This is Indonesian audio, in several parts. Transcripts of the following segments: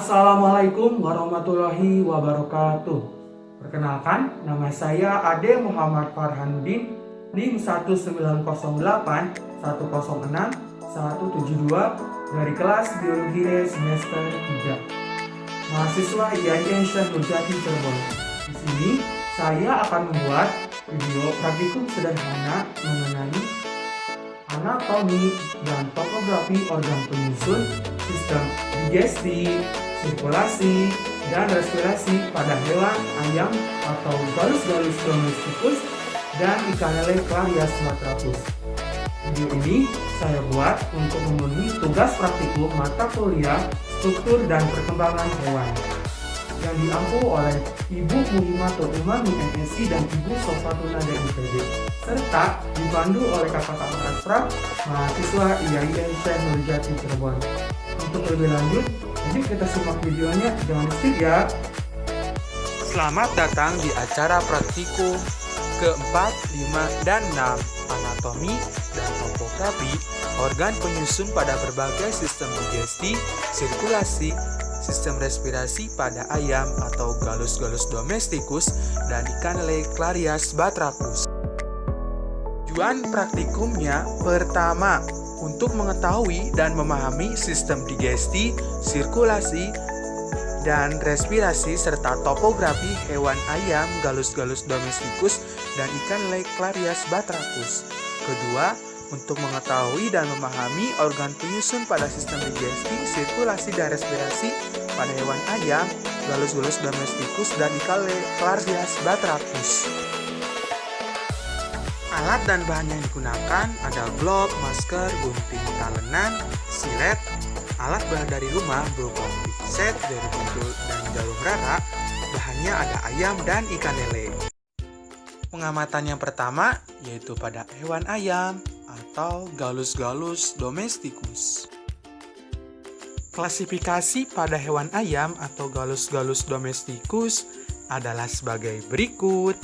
Assalamualaikum warahmatullahi wabarakatuh. Perkenalkan, nama saya Ade Muhammad Farhanuddin, NIM 1906106-172 dari kelas Biologi D semester 3. Mahasiswa IAIN Syekh Nurjati Cirebon. Di sini saya akan membuat video praktikum sederhana mengenai anatomi dan topografi organ penyusun, sistem digesti, sirkulasi, dan respirasi pada hewan ayam atau Gallus domesticus dan ikan lele Clarias batrachus. Video ini saya buat untuk memenuhi tugas praktikum mata kuliah struktur dan perkembangan hewan yang diampu oleh Ibu Muhimatul Umami MSc dan Ibu Sofatuna DIPD serta dipandu oleh kakak-kakak Aspraf mahasiswa IAIN Syekh Nurjati Cirebon. Untuk lebih lanjut, yuk kita simak videonya, jangan skip ya. Selamat datang di acara praktikum keempat, 5, dan 6 anatomi dan topografi organ penyusun pada berbagai sistem digesti, sirkulasi, sistem respirasi pada ayam atau Gallus domesticus dan ikan lele Clarias batrachus. Tujuan praktikumnya pertama, untuk mengetahui dan memahami sistem digesti, sirkulasi, dan respirasi serta topografi hewan ayam Gallus domesticus dan ikan lele Clarias batrachus. Kedua, untuk mengetahui dan memahami organ penyusun pada sistem digesti, sirkulasi, dan respirasi pada hewan ayam Gallus domesticus dan ikan lele Clarias batrachus. Alat dan bahan yang digunakan ada glove, masker, gunting talenan, silet, alat bahan dari rumah berupa set, jari pintul, dan jarum rara. Bahannya ada ayam dan ikan lele. Pengamatan yang pertama yaitu pada hewan ayam atau Gallus domesticus. Klasifikasi pada hewan ayam atau Gallus domesticus adalah sebagai berikut.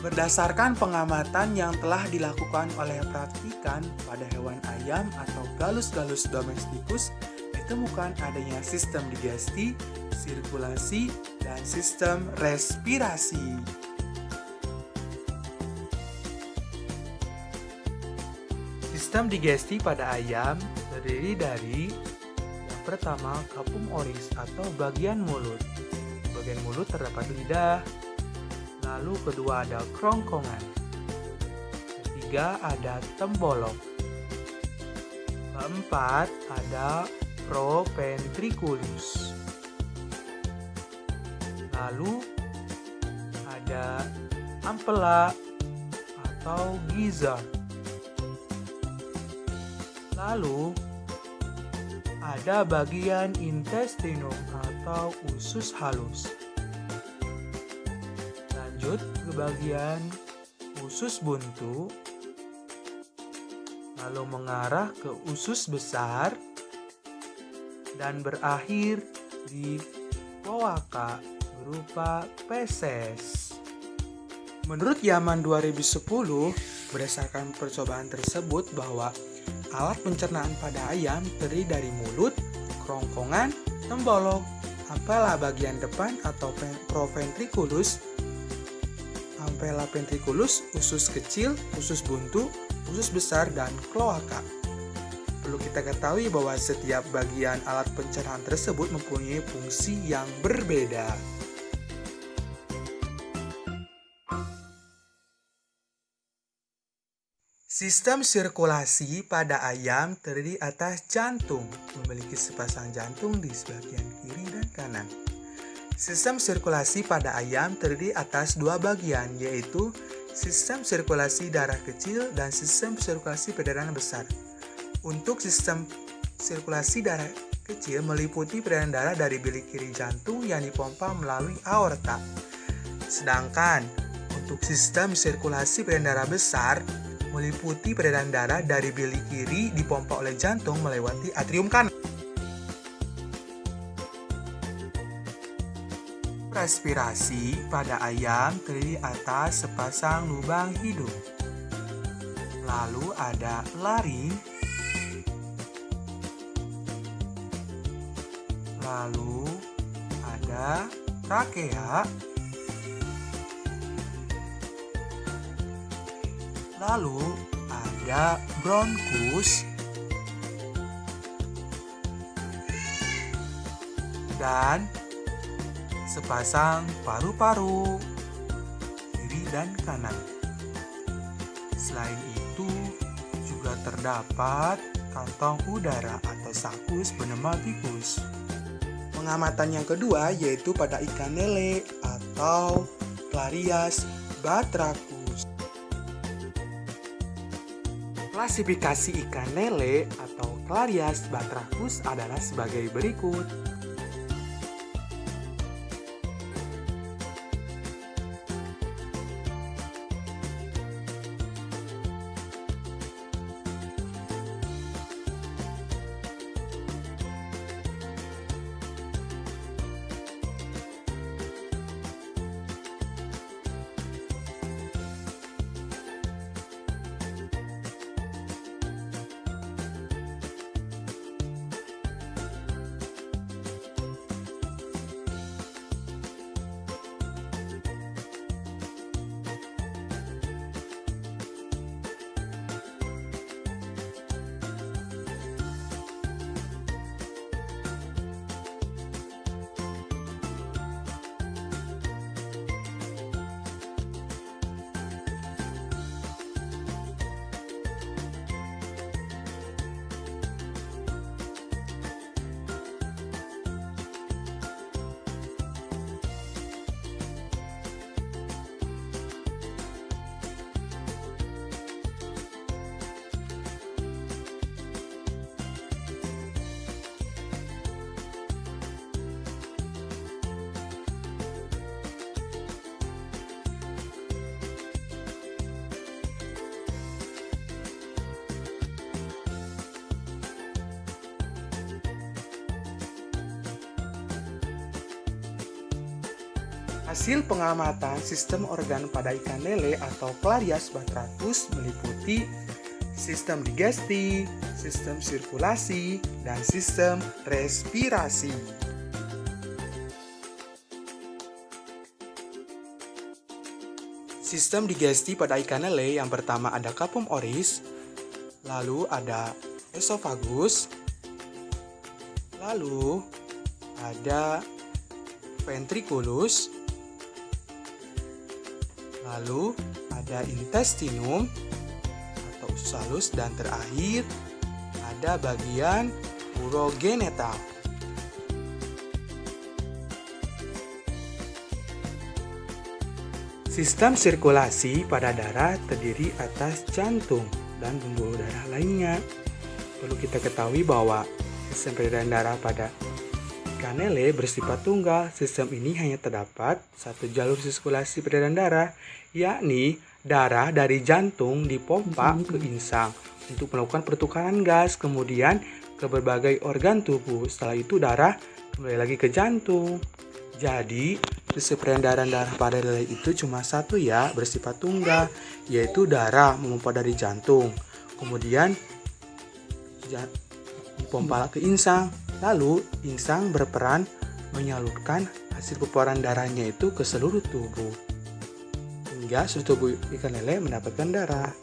Berdasarkan pengamatan yang telah dilakukan oleh praktikan pada hewan ayam atau Gallus domesticus, ditemukan adanya sistem digesti, sirkulasi, dan sistem respirasi. Sistem digesti pada ayam terdiri dari yang pertama capum oris atau bagian mulut. Di bagian mulut terdapat lidah. Lalu kedua ada kerongkongan. Ketiga ada tembolok. Keempat, ada proventriculus. Lalu ada ampela atau gizzard. Lalu ada bagian intestinum atau usus halus. Lanjut ke bagian usus buntu, lalu mengarah ke usus besar dan berakhir di kloaka berupa feses. Menurut Yaman 2010, berdasarkan percobaan tersebut bahwa alat pencernaan pada ayam terdiri dari mulut, kerongkongan, tembolok, ampela bagian depan atau proventriculus, ampela ventriculus, usus kecil, usus buntu, usus besar, dan kloaka. Perlu kita ketahui bahwa setiap bagian alat pencernaan tersebut mempunyai fungsi yang berbeda. Sistem sirkulasi pada ayam terdiri atas jantung, memiliki sepasang jantung di sebagian kiri dan kanan. Sistem sirkulasi pada ayam terdiri atas dua bagian, yaitu sistem sirkulasi darah kecil dan sistem sirkulasi peredaran besar. Untuk sistem sirkulasi darah kecil meliputi peredaran darah dari bilik kiri jantung yang dipompa melalui aorta. Sedangkan untuk sistem sirkulasi peredaran darah besar meliputi peredaran darah dari bilik kiri dipompa oleh jantung melewati atrium kanan. Respirasi pada ayam terdiri atas sepasang lubang hidung. Lalu ada laring, lalu ada trakea, lalu ada bronkus, dan sepasang paru-paru kiri dan kanan. Selain itu juga terdapat kantong udara atau sakus pneumatikus. Pengamatan yang kedua yaitu pada ikan lele atau Clarias batrachus. Klasifikasi ikan lele atau Clarias batrachus adalah sebagai berikut. Hasil pengamatan sistem organ pada ikan lele atau Clarias batrachus meliputi sistem digesti, sistem sirkulasi, dan sistem respirasi. Sistem digesti pada ikan lele yang pertama ada capum oris, lalu ada esophagus, lalu ada ventriculus, lalu ada intestinum atau usus halus, dan terakhir pada bagian urogenetal. Sistem sirkulasi pada darah terdiri atas jantung dan pembuluh darah lainnya. Perlu kita ketahui bahwa sistem peredaran darah pada ikan lele bersifat tunggal. Sistem ini hanya terdapat satu jalur sirkulasi peredaran darah, yakni darah dari jantung dipompa ke insang untuk melakukan pertukaran gas, kemudian ke berbagai organ tubuh. Setelah itu darah kembali lagi ke jantung. Jadi, sistem peredaran darah pada lele itu cuma satu ya, bersifat tunggal, yaitu darah memompa dari jantung, kemudian dipompa ke insang, lalu insang berperan menyalurkan hasil pomparan darahnya itu ke seluruh tubuh, hingga seluruh tubuh ikan lele mendapatkan darah.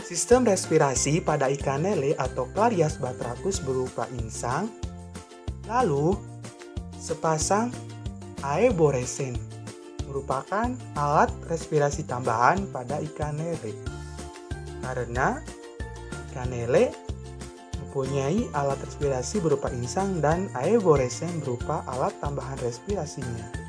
Sistem respirasi pada ikan lele atau Clarias batrachus berupa insang, lalu sepasang aeboresen merupakan alat respirasi tambahan pada ikan lele. Karena ikan lele mempunyai alat respirasi berupa insang dan aeboresen berupa alat tambahan respirasinya.